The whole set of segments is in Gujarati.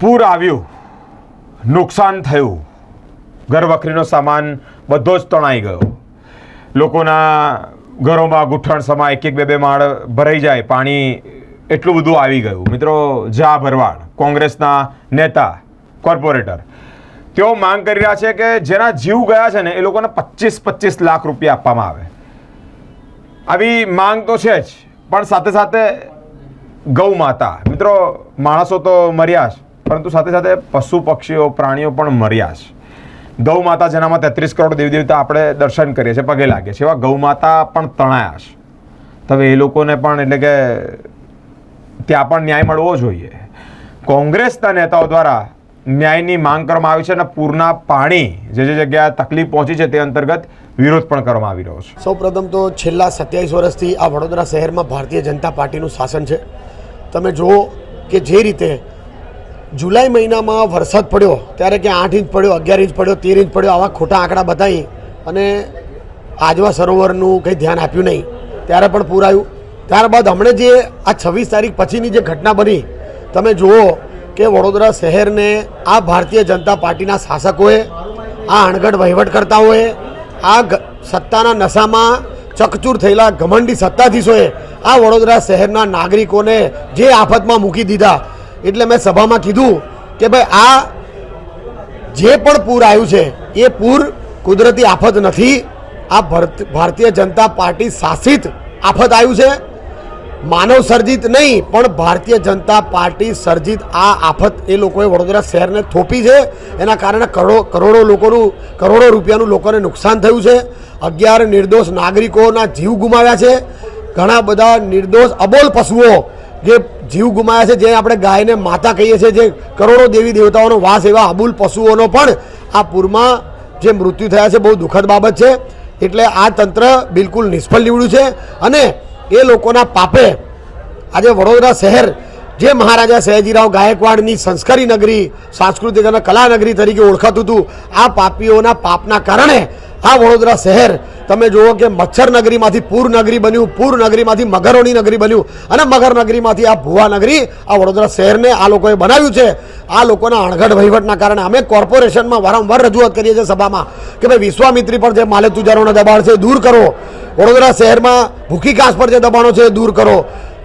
પૂર આવ્યું, નુકસાન થયું, ઘર વખરીનો સામાન બધો જ તણાઈ ગયો. લોકોના ઘરોમાં ગુઠ્ઠણ સમા એક એક બે માળ ભરાઈ જાય, પાણી એટલું બધું આવી ગયું. મિત્રો, જા ભરવાડ, કોંગ્રેસના નેતા, કોર્પોરેટર, તેઓ માંગ કરી રહ્યા છે કે જેના જીવ ગયા છે ને એ લોકોને 25-25 લાખ રૂપિયા આપવામાં આવે. આવી માંગ તો છે જ, પણ સાથે સાથે ગૌ માતા, મિત્રો, માણસો તો મર્યા જ, પરંતુ સાથે સાથે પશુ પક્ષીઓ પ્રાણીઓ પણ મર્યા છે. ગૌ માતા જેનામાં 33 કરોડ દેવી દેવતા આપણે દર્શન કરીએ છીએ, પગે લાગીએ છીએ, એવા ગૌ માતા પણ તણાયા છે. તો હવે એ લોકોને પણ એટલે કે ત્યાં પણ ન્યાય મળવો જોઈએ. કોંગ્રેસના નેતાઓ દ્વારા ન્યાયની માંગ કરવામાં આવી છે અને પૂરના પાણી જે જગ્યાએ તકલીફ પહોંચી છે તે અંતર્ગત વિરોધ પણ કરવામાં આવી રહ્યો છે. સૌપ્રથમ તો છેલ્લા 27 વર્ષથી આ વડોદરા શહેરમાં ભારતીય જનતા પાર્ટીનું શાસન છે. તમે જુઓ કે જે રીતે જુલાઈ મહિનામાં વરસાદ પડ્યો ત્યારે કે 8 ઇંચ પડ્યો, 11 ઇંચ પડ્યો, 13 ઇંચ પડ્યો, આવા ખોટા આંકડા બતાવી અને આજવા સરોવરનું કંઈ ધ્યાન આપ્યું નહીં, ત્યારે પણ પૂર આવ્યું. ત્યારબાદ હમણાં જે આ 26 તારીખ પછીની જે ઘટના બની, તમે જુઓ કે વડોદરા શહેરને આ ભારતીય જનતા પાર્ટીના શાસકોએ, આ અણઘડ વહીવટકર્તાઓએ, આ સત્તાના નશામાં ચકચૂર થયેલા ઘમંડી સત્તાધીશોએ આ વડોદરા શહેરના નાગરિકોને જે આફતમાં મૂકી દીધા. એટલે મેં સભામાં કીધું કે ભાઈ આ જે પણ પૂર આવ્યું છે એ પૂર કુદરતી આફત નથી, આ ભારતીય જનતા પાર્ટી શાસિત આફત આવ્યું છે. માનવ સર્જિત નહીં, પણ ભારતીય જનતા પાર્ટી સર્જિત આ આફત એ લોકોએ વડોદરા શહેરને થોપી છે. એના કારણે કરોડો રૂપિયાનું લોકોને નુકસાન થયું છે. 11 નિર્દોષ નાગરિકોના જીવ ગુમાવ્યા છે. ઘણા બધા નિર્દોષ અબોલ પશુઓ જે જીવ ગુમાવ્યા છે, જે આપણે ગાયને માતા કહીએ છીએ, જે કરોડો દેવી દેવતાઓનો વાસ, એવા અબોલ પશુઓનો પણ આ પૂરમાં જે મૃત્યુ થયા છે, બહુ દુઃખદ બાબત છે. એટલે આ તંત્ર બિલકુલ નિષ્ફળ નીવડ્યું છે અને એ લોકોના પાપે આજે વડોદરા શહેર જે મહારાજા સયાજીરાવ ગાયકવાડની સંસ્કારી નગરી, સાંસ્કૃતિક અને કલા નગરી તરીકે ઓળખાતું હતું, આ પાપીઓના પાપના કારણે આ વડોદરા શહેર તમે જુઓ કે મચ્છર નગરીમાંથી પૂર નગરી બન્યું, પૂર નગરીમાંથી મગરોની નગરી બન્યું અને મગર નગરીમાંથી આ ભુવા નગરી આ વડોદરા શહેરને આ લોકોએ બનાવ્યું છે. આ લોકોના અણઘડ વહીવટના કારણે અમે કોર્પોરેશનમાં વારંવાર રજૂઆત કરીએ છીએ સભામાં કે ભાઈ વિશ્વામિત્રી પર જે માલે તુજારોના દબાણ છે દૂર કરો, વડોદરા શહેરમાં ભૂખી કાંસ પર જે દબાણો છે દૂર કરો,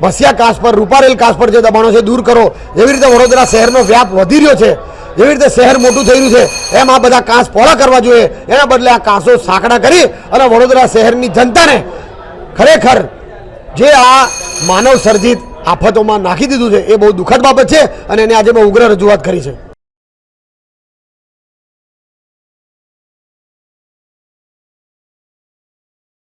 ભસિયા કાંસ પર, રૂપારેલ કાંસ પર જે દબાણો છે દૂર કરો. જેવી રીતે વડોદરા શહેરનો વ્યાપ વધી રહ્યો છે, જેવી રીતે શહેર મોટું થઈ રહ્યું છે, એમ આ બધા કાંસ પહોળા કરવા જોઈએ. એના બદલે આ કાંસો સાંકડા કરી અને વડોદરા શહેરની જનતાને ખરેખર જે આ માનવ સર્જિત આફતોમાં નાખી દીધું છે એ બહુ દુઃખદ બાબત છે અને એને આજે મેં ઉગ્ર રજૂઆત કરી છે.